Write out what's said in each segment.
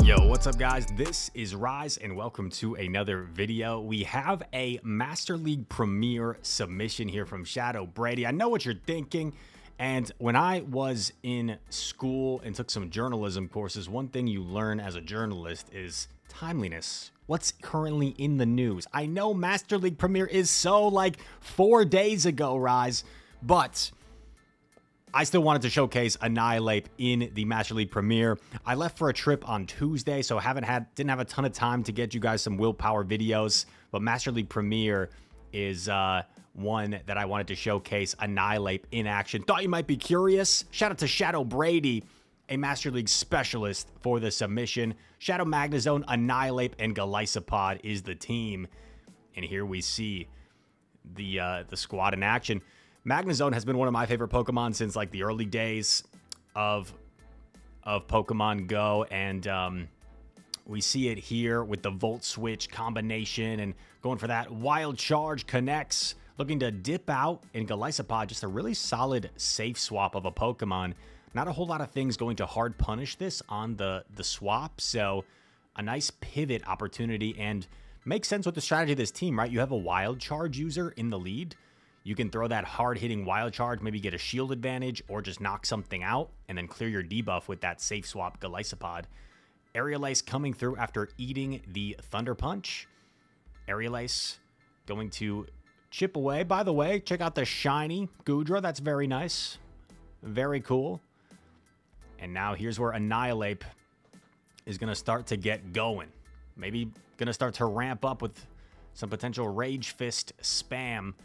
Yo, what's up guys? This is Rise and welcome to another video. We have a Master League Premier submission here from Shadow Brady. I know what you're thinking, and when I was in school and took some journalism courses, one thing you learn as a journalist is timeliness. What's currently in the news? I know Master League Premier is so like 4 days ago, Rise, but I still wanted to showcase Annihilape in the Master League Premier. I left for a trip on Tuesday, so didn't have a ton of time to get you guys some willpower videos. But Master League Premier is one that I wanted to showcase Annihilape in action. Thought you might be curious. Shout out to Shadow Brady, a Master League specialist for the submission. Shadow Magnezone, Annihilape, and Golisopod is the team. And here we see the squad in action. Magnezone has been one of my favorite Pokemon since like the early days of Pokemon Go, and we see it here with the Volt Switch combination and going for that Wild Charge connects, looking to dip out in Golisopod. Just a really solid safe swap of a Pokemon. Not a whole lot of things going to hard punish this on the swap, so a nice pivot opportunity and makes sense with the strategy of this team, right? You have a Wild Charge user in the lead. You can throw that hard-hitting Wild Charge, maybe get a shield advantage, or just knock something out, and then clear your debuff with that safe swap Golisopod. Aerial Ace coming through after eating the Thunder Punch. Aerial Ace going to chip away. By the way, check out the shiny Goodra. That's very nice. Very cool. And now here's where Annihilape is going to start to get going. Maybe going to start to ramp up with some potential Rage Fist spam.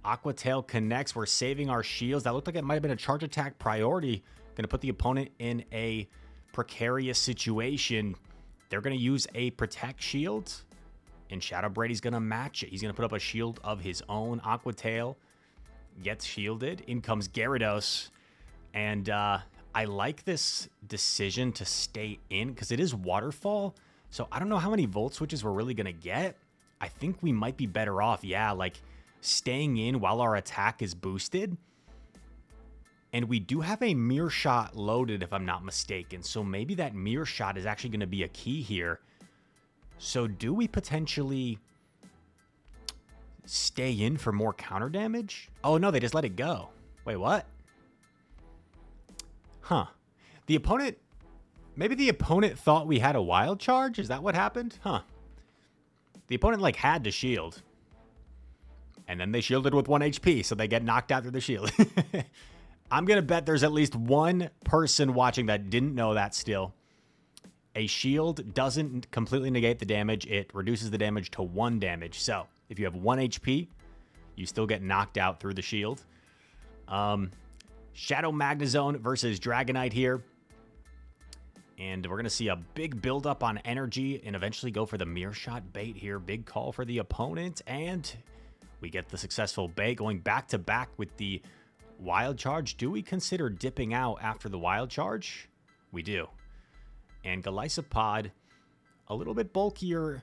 Aqua Tail connects. We're saving our shields. That looked like it might have been a charge attack priority. Going to put the opponent in a precarious situation. They're going to use a protect shield, and Shadow Brady's going to match it. He's going to put up a shield of his own. Aqua Tail gets shielded. In comes Gyarados, and I like this decision to stay in because it is Waterfall. So I don't know how many Volt Switches we're really going to get. I think we might be better off, yeah, like staying in while our attack is boosted. And we do have a Mirror Shot loaded, if I'm not mistaken. So maybe that Mirror Shot is actually going to be a key here. So do we potentially stay in for more counter damage? Oh, no, they just let it go. Wait, what? Huh. The opponent... Maybe the opponent thought we had a Wild Charge? Is that what happened? Huh. The opponent, like, had to shield. And then they shielded with 1 HP, so they get knocked out through the shield. I'm going to bet there's at least one person watching that didn't know that still. A shield doesn't completely negate the damage. It reduces the damage to 1 damage. So if you have 1 HP, you still get knocked out through the shield. Shadow Magnezone versus Dragonite here. And we're going to see a big buildup on energy and eventually go for the Mirror Shot bait here. Big call for the opponent, and we get the successful bait going back-to-back with the Wild Charge. Do we consider dipping out after the Wild Charge? We do. And Golisopod, a little bit bulkier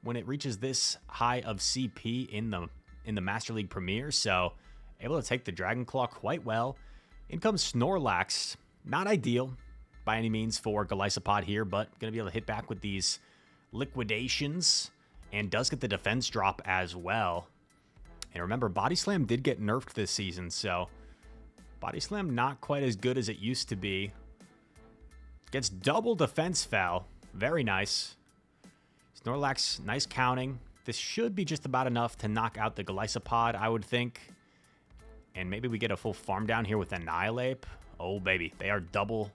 when it reaches this high of CP in the Master League Premier, so able to take the Dragon Claw quite well. In comes Snorlax. Not ideal by any means for Golisopod here, but going to be able to hit back with these liquidations, and does get the defense drop as well. And remember, Body Slam did get nerfed this season, so Body Slam not quite as good as it used to be. Gets double defense foul. Very nice. Snorlax, nice counting. This should be just about enough to knock out the Golisopod, I would think. And maybe we get a full farm down here with Annihilape. Oh, baby. They are double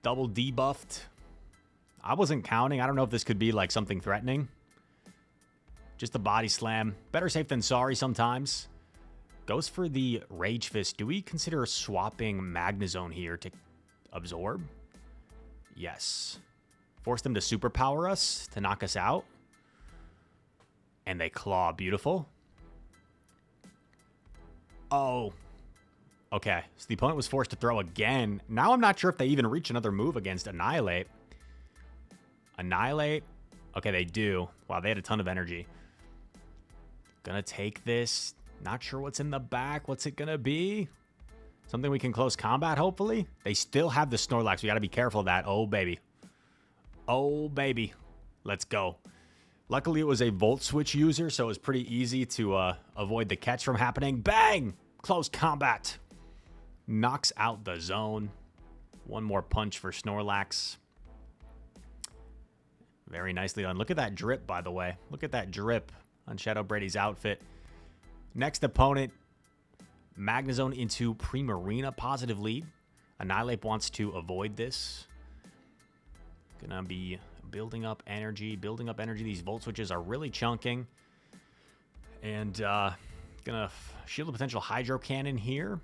debuffed. I wasn't counting. I don't know if this could be like something threatening. Just a Body Slam. Better safe than sorry sometimes. Goes for the Rage Fist. Do we consider swapping Magnezone here to absorb? Yes. Force them to superpower us to knock us out. And they claw. Beautiful. Oh. Okay. So the opponent was forced to throw again. Now I'm not sure if they even reach another move against Annihilape. Annihilape. Okay, they do. Wow, they had a ton of energy. Gonna take this. Not sure what's in the back. What's it gonna be? Something we can close combat, hopefully. They still have the Snorlax. We gotta be careful of that. Oh, baby. Oh, baby. Let's go. Luckily, it was a Volt Switch user, so it was pretty easy to avoid the catch from happening. Bang! Close combat. Knocks out the zone. One more punch for Snorlax. Very nicely done. Look at that drip, by the way. Look at that drip on Shadow Brady's outfit. Next opponent, Magnezone into Primarina, positive lead. Annihilape wants to avoid this. Gonna be building up energy, These Volt Switches are really chunking. And gonna shield a potential Hydro Cannon here.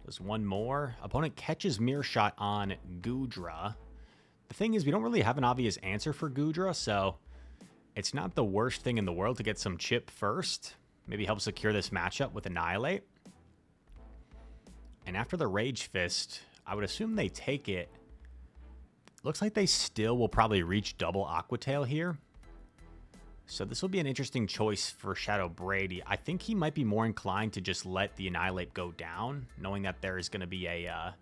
There's one more. Opponent catches Mirror Shot on Goodra. The thing is, we don't really have an obvious answer for Goodra, so it's not the worst thing in the world to get some chip first. Maybe help secure this matchup with Annihilape. And after the Rage Fist, I would assume they take it. Looks like they still will probably reach double Aqua Tail here. So this will be an interesting choice for Shadow Brady. I think he might be more inclined to just let the Annihilape go down, knowing that there is going to be a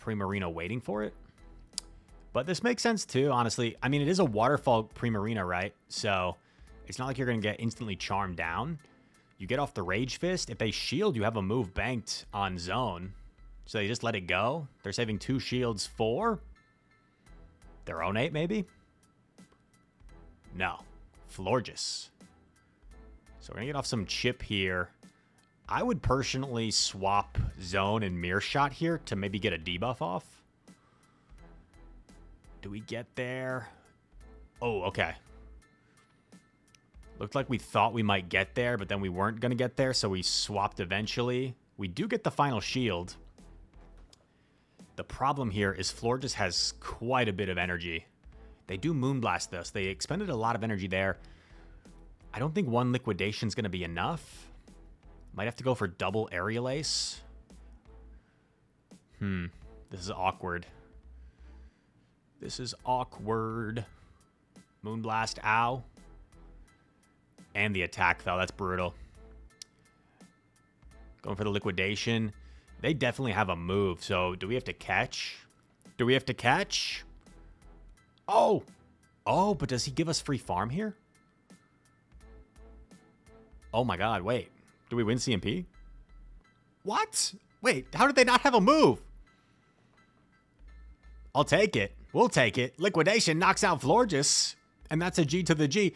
Primarina waiting for it. But this makes sense too, honestly. I mean, it is a Waterfall Primarina, right? So it's not like you're going to get instantly charmed down. You get off the Rage Fist. If they shield, you have a move banked on zone. So they just let it go. They're saving 2 shields for their own 8, maybe? No. Florges. So we're going to get off some chip here. I would personally swap zone and Mirror Shot here to maybe get a debuff off. Do we get there? Oh, okay. Looked like we thought we might get there, but then we weren't going to get there, so we swapped eventually. We do get the final shield. The problem here is Florges has quite a bit of energy. They do Moonblast this. They expended a lot of energy there. I don't think one Liquidation is going to be enough. Might have to go for double Aerial Ace. This is awkward. This is awkward. Moonblast, ow. And the attack, though. That's brutal. Going for the Liquidation. They definitely have a move, so do we have to catch? Do we have to catch? Oh! Oh, but does he give us free farm here? Oh my god, wait. Do we win CMP? What? Wait, how did they not have a move? I'll take it. We'll take it. Liquidation knocks out Florges. And that's a G to the G.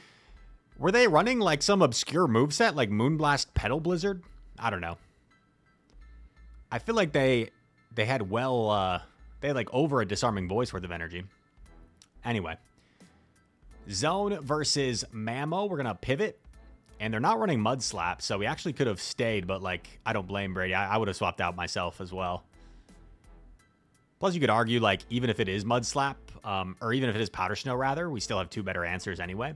Were they running like some obscure moveset like Moonblast Petal Blizzard? I don't know. I feel like they had they had like over a Disarming Voice worth of energy. Anyway. Zone versus Mammo. We're going to pivot. And they're not running Mud Slap, so we actually could have stayed, but like, I don't blame Brady. I would have swapped out myself as well. Plus, you could argue, like, even if it is Mud Slap, or even if it is Powder Snow, rather, we still have 2 better answers anyway.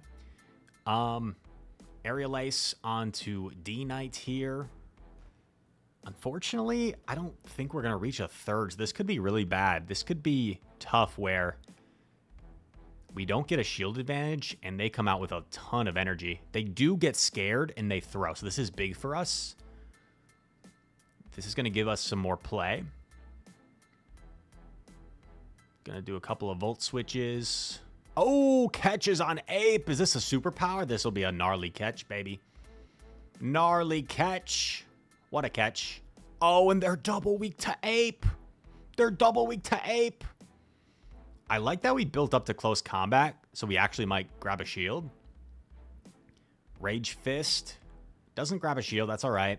Aerial Ace onto D-Knight here. Unfortunately, I don't think we're going to reach a third. This could be really bad. This could be tough where we don't get a shield advantage, and they come out with a ton of energy. They do get scared, and they throw. So this is big for us. This is going to give us some more play. Going to do a couple of Volt Switches. Oh, catches on Ape. Is this a superpower? This will be a gnarly catch, baby. Gnarly catch. What a catch. Oh, and they're double weak to Ape. They're double weak to Ape. I like that we built up to close combat, so we actually might grab a shield. Rage Fist. Doesn't grab a shield, that's all right.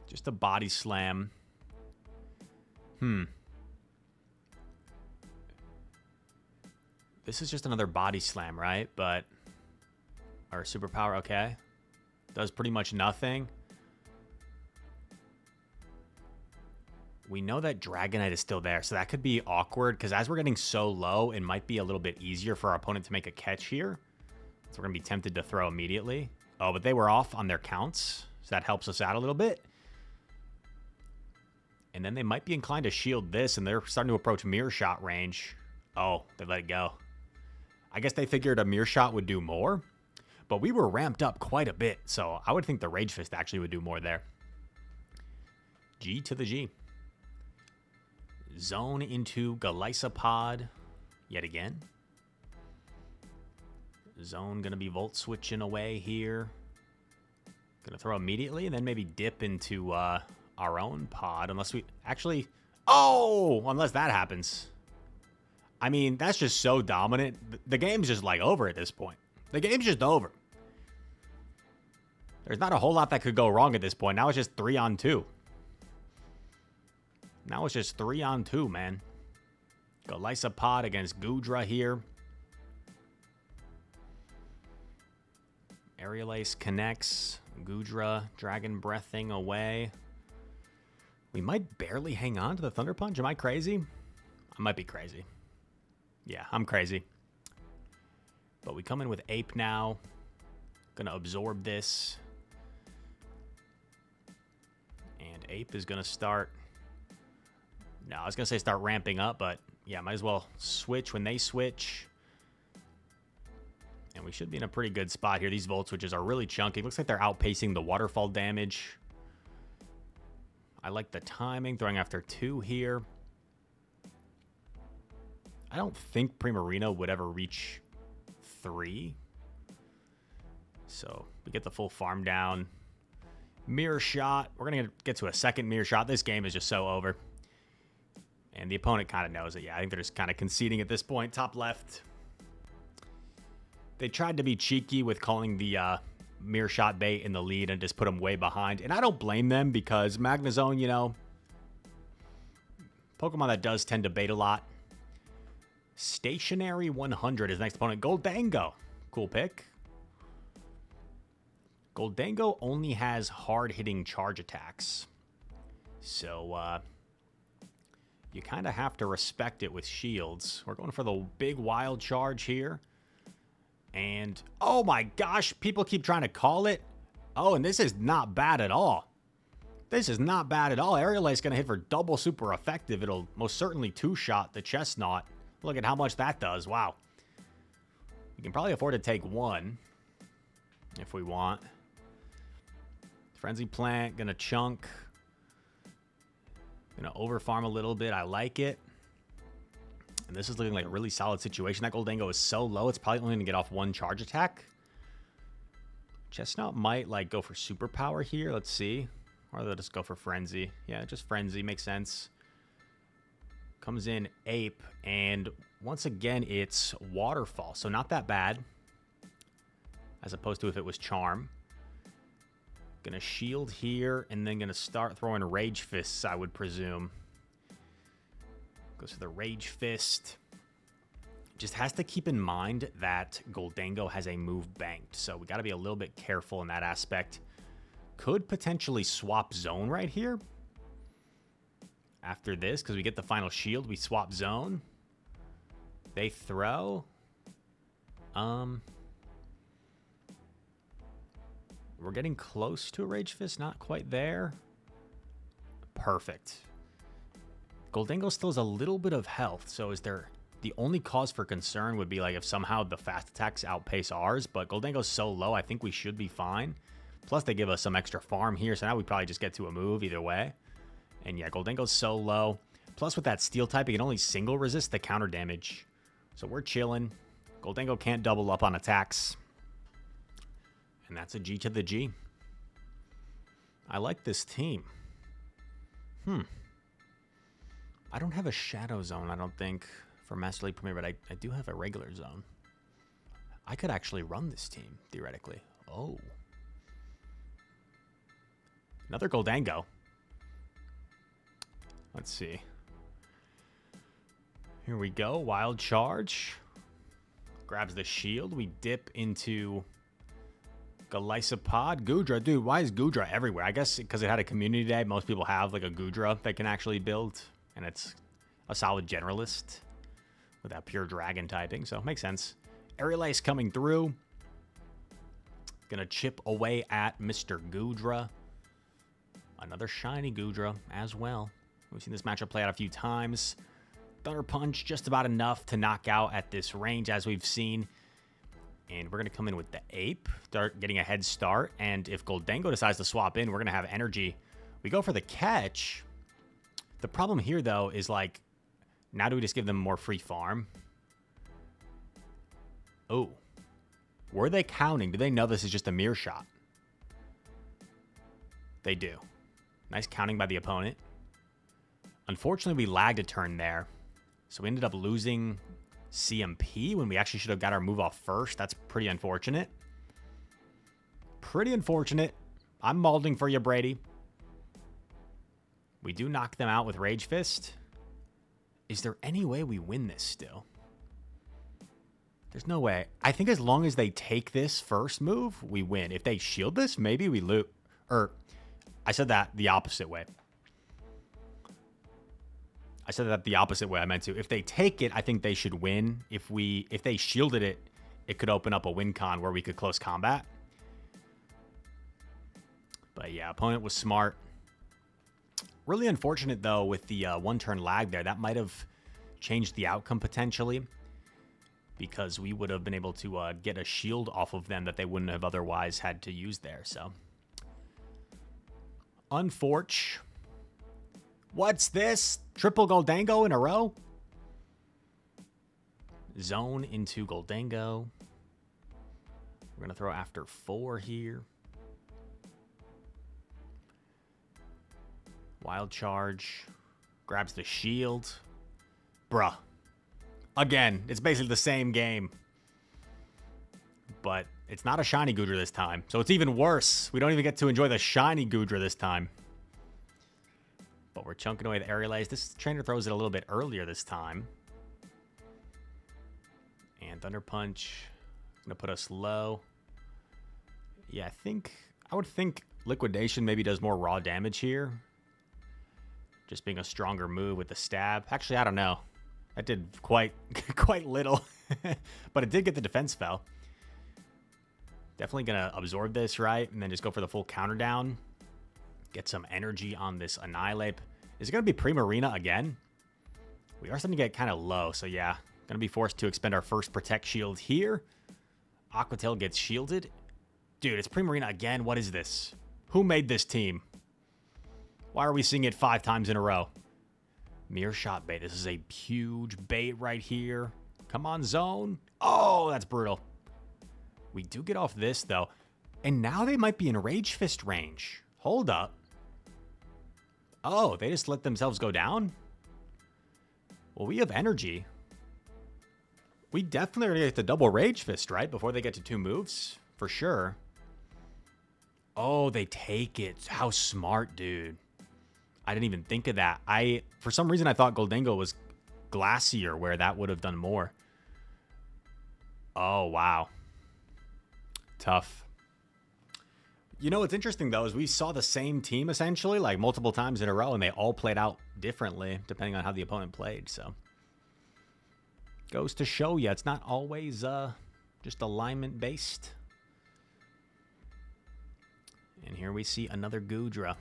Just a body slam. This is just another body slam, right? But our superpower, okay. Does pretty much nothing. We know that Dragonite is still there, so that could be awkward, because as we're getting so low, it might be a little bit easier for our opponent to make a catch here. So we're going to be tempted to throw immediately. Oh, but they were off on their counts, so that helps us out a little bit. And then they might be inclined to shield this, and they're starting to approach Mirror Shot range. Oh, they let it go. I guess they figured a Mirror Shot would do more, but we were ramped up quite a bit, so I would think the Rage Fist actually would do more there. G to the G. Zone into Golisopod yet again. Zone going to be Volt switching away here. Going to throw immediately and then maybe dip into our own pod. Unless we actually... Oh! Unless that happens. I mean, that's just so dominant. The game's just like over at this point. The game's just over. There's not a whole lot that could go wrong at this point. Now it's just 3-on-2. Now it's just 3-on-2, man. Golisopod against Goodra here. Aerial Ace connects. Goodra Dragon Breathing away. We might barely hang on to the Thunder Punch. Am I crazy? I might be crazy. Yeah, I'm crazy. But we come in with Ape now. Gonna absorb this. And Ape is gonna start... No, I was gonna say start ramping up, but yeah, might as well switch when they switch. And we should be in a pretty good spot here. These Volt Switches are really chunky. Looks like they're outpacing the waterfall damage. I like the timing, throwing after 2 here. I don't think Primarina would ever reach 3. So we get the full farm down. Mirror Shot. We're going to get to a second Mirror Shot. This game is just so over. And the opponent kind of knows it. Yeah, I think they're just kind of conceding at this point. Top left. They tried to be cheeky with calling the Mirror Shot bait in the lead and just put them way behind. And I don't blame them because Magnezone, you know, Pokemon that does tend to bait a lot. Stationary 100 is the next opponent. Goldango. Cool pick. Goldango only has hard-hitting charge attacks. So, you kind of have to respect it with shields. We're going for the big wild charge here. And, oh my gosh, people keep trying to call it. Oh, and this is not bad at all. This is not bad at all. Aerial Ace is going to hit for double super effective. It'll most certainly 2-shot the Chestnut. Look at how much that does. Wow. We can probably afford to take 1 if we want. Frenzy Plant, going to chunk. Going to overfarm a little bit. I like it. And this is looking like a really solid situation. That Goldango is so low, it's probably only going to get off 1 charge attack. Chestnut might, like, go for superpower here. Let's see. Or they'll just go for Frenzy. Yeah, just Frenzy. Makes sense. Comes in Ape. And once again, it's Waterfall. So not that bad. As opposed to if it was Charm. Gonna shield here. And then gonna start throwing Rage Fists, I would presume. Goes for the Rage Fist. Just has to keep in mind that Goldango has a move banked. So we got to be a little bit careful in that aspect. Could potentially swap zone right here. After this, because we get the final shield, we swap zone. They throw. We're getting close to a Rage Fist. Not quite there. Perfect. Goldango still has a little bit of health, so is there... The only cause for concern would be like if somehow the fast attacks outpace ours, but Goldango's so low, I think we should be fine. Plus, they give us some extra farm here, so now we probably just get to a move either way. And yeah, Goldango's so low. Plus, with that steel type, it can only single resist the counter damage. So we're chilling. Goldango can't double up on attacks. And that's a G to the G. I like this team. I don't have a Shadow Zone, I don't think, for Master League Premier, but I do have a regular zone. I could actually run this team, theoretically. Oh. Another Goldango. Let's see. Here we go. Wild Charge. Grabs the shield. We dip into Golisopod. Goodra. Dude, why is Goodra everywhere? I guess because it had a community day. Most people have like a Goodra that can actually build. And it's a solid generalist with that pure dragon typing. So, makes sense. Aerial Ace coming through. Gonna chip away at Mr. Goodra. Another shiny Goodra as well. We've seen this matchup play out a few times. Thunder Punch, just about enough to knock out at this range, as we've seen. And we're going to come in with the Ape, start getting a head start. And if Goldango decides to swap in, we're going to have energy. We go for the catch. The problem here, though, is like Now do we just give them more free farm? Oh. Were they counting? Do they know this is just a mirror shot? They do. Nice counting by the opponent. Unfortunately, we lagged a turn there. So we ended up losing CMP when we actually should have got our move off first. That's pretty unfortunate. Pretty unfortunate. I'm molding for you, Brady. We do knock them out with Rage Fist. Is there any way we win this still? There's no way. I think as long as they take this first move, we win. If they shield this, maybe we lose. Or, I said that the opposite way. I said that the opposite way I meant to. If they take it, I think they should win. If they shielded it, it could open up a win con where we could close combat. But yeah, opponent was smart. Really unfortunate, though, with the one-turn lag there. That might have changed the outcome potentially, because we would have been able to get a shield off of them that they wouldn't have otherwise had to use there. So, unfortunate. What's this? Triple Goldango in a row? Zone into Goldango. We're going to throw after 4 here. Wild Charge. Grabs the shield. Bruh. Again, it's basically the same game. But it's not a shiny Goodra this time. So it's even worse. We don't even get to enjoy the shiny Goodra this time. But we're chunking away the Aerial Ace. This trainer throws it a little bit earlier this time. And Thunder Punch. Gonna put us low. Yeah, I would think Liquidation maybe does more raw damage here. Just being a stronger move with the stab. Actually, I don't know. That did quite little. But it did get the defense spell. Definitely gonna absorb this, right? And then just go for the full counter down. Get some energy on this Annihilape. Is it gonna be Primarina again? We are starting to get kind of low, so yeah. Gonna be forced to expend our first Protect Shield here. Aqua Tail gets shielded. Dude, it's Primarina again. What is this? Who made this team? Why are we seeing it 5 times in a row? Mirror Shot bait. This is a huge bait right here. Come on, zone. Oh, that's brutal. We do get off this, though. And now they might be in Rage Fist range. Hold up. Oh, they just let themselves go down? Well, we have energy. We definitely are going to get the double Rage Fist, right? Before they get to 2 moves. For sure. Oh, they take it. How smart, dude. I didn't even think of that. For some reason, I thought Goldango was Glacier, where that would have done more. Oh, wow. Tough. You know what's interesting, though, is we saw the same team, essentially, like multiple times in a row, and they all played out differently, depending on how the opponent played, so. Goes to show you, it's not always just alignment-based. And here we see another Goodra.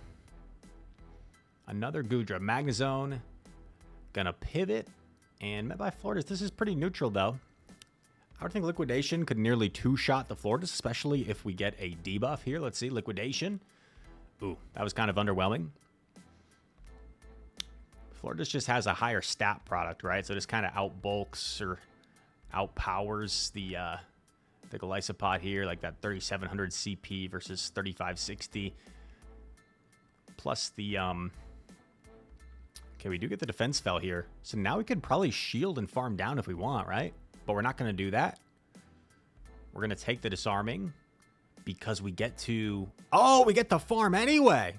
Another Goodra. Magnezone. Gonna pivot. And met by Floridas. This is pretty neutral, though. I would think Liquidation could nearly 2-shot the Floridas, especially if we get a debuff here. Let's see. Liquidation. Ooh, that was kind of underwhelming. Floridas just has a higher stat product, right? So this kind of outbulks or outpowers the Golisopod here, like that 3700 CP versus 3560. Plus the okay, we do get the defense spell here. So now we could probably shield and farm down if we want, right? But we're not going to do that. We're going to take the disarming because we get to... Oh, we get the farm anyway.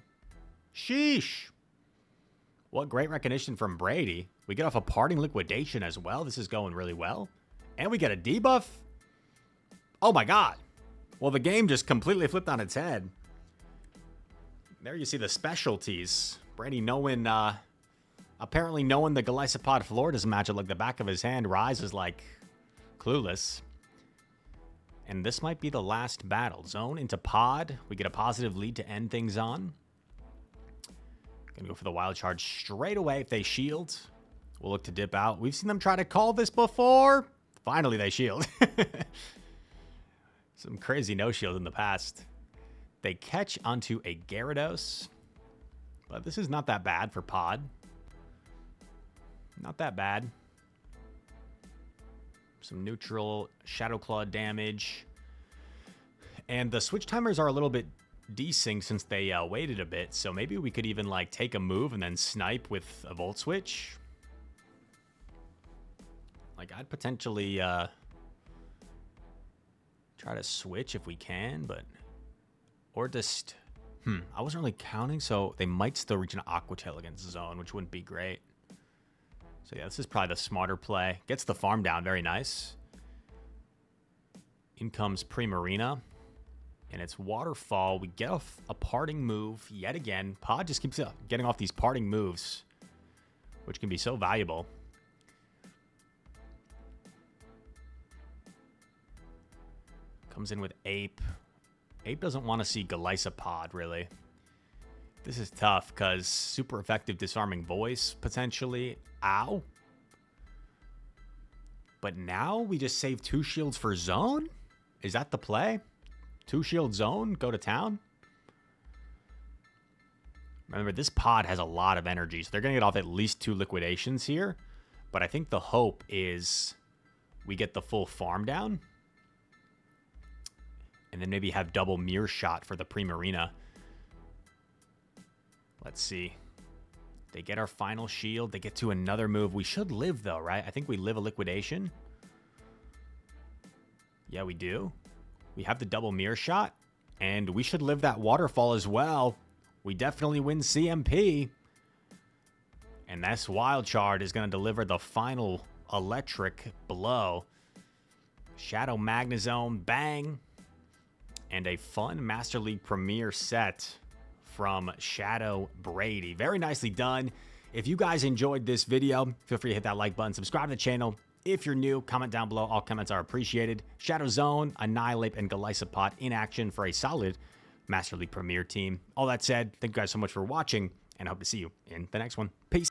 Sheesh. What great recognition from Brady. We get off a parting Liquidation as well. This is going really well. And we get a debuff. Oh my god. Well, the game just completely flipped on its head. There you see the specialties. Brady knowing, apparently knowing the Golisopod Florida's matchup like the back of his hand. Rise is like clueless. And this might be the last battle. Zone into pod. We get a positive lead to end things on. Gonna go for the Wild Charge straight away if they shield. We'll look to dip out. We've seen them try to call this before. Finally, they shield. Some crazy no-shield in the past. They catch onto a Gyarados. But this is not that bad for pod. Not that bad. Some neutral Shadow Claw damage. And the switch timers are a little bit desynced since they waited a bit. So maybe we could even like take a move and then snipe with a Volt Switch. Like I'd potentially try to switch if we can, but... Or just... I wasn't really counting, so they might still reach an Aqua Tail against Zone, which wouldn't be great. So yeah, this is probably the smarter play. Gets the farm down, very nice. In comes Primarina. And it's Waterfall. We get off a parting move yet again. Pod just keeps getting off these parting moves, which can be so valuable. Comes in with Ape. Ape doesn't want to see Golisopod, really. This is tough, because super effective Disarming Voice, potentially. Ow. But now we just save 2 shields for Zone? Is that the play? 2 shield Zone? Go to town? Remember, this pod has a lot of energy, so they're going to get off at least 2 liquidations here. But I think the hope is we get the full farm down. And then maybe have double Mirror Shot for the Primarina. Let's see. They get our final shield. They get to another move. We should live, though, right? I think we live a liquidation. Yeah, we do. We have the double Mirror Shot. And we should live that Waterfall as well. We definitely win CMP. And this Wild Charge is going to deliver the final electric blow. Shadow Magnezone, bang. And a fun Master League Premier set from Shadow Brady. Very nicely done. If you guys enjoyed this video, feel free to hit that like button. Subscribe to the channel. If you're new, comment down below. All comments are appreciated. Shadow Zone, Annihilape, and Golisopod in action for a solid Master League Premier team. All that said, thank you guys so much for watching, and I hope to see you in the next one. Peace.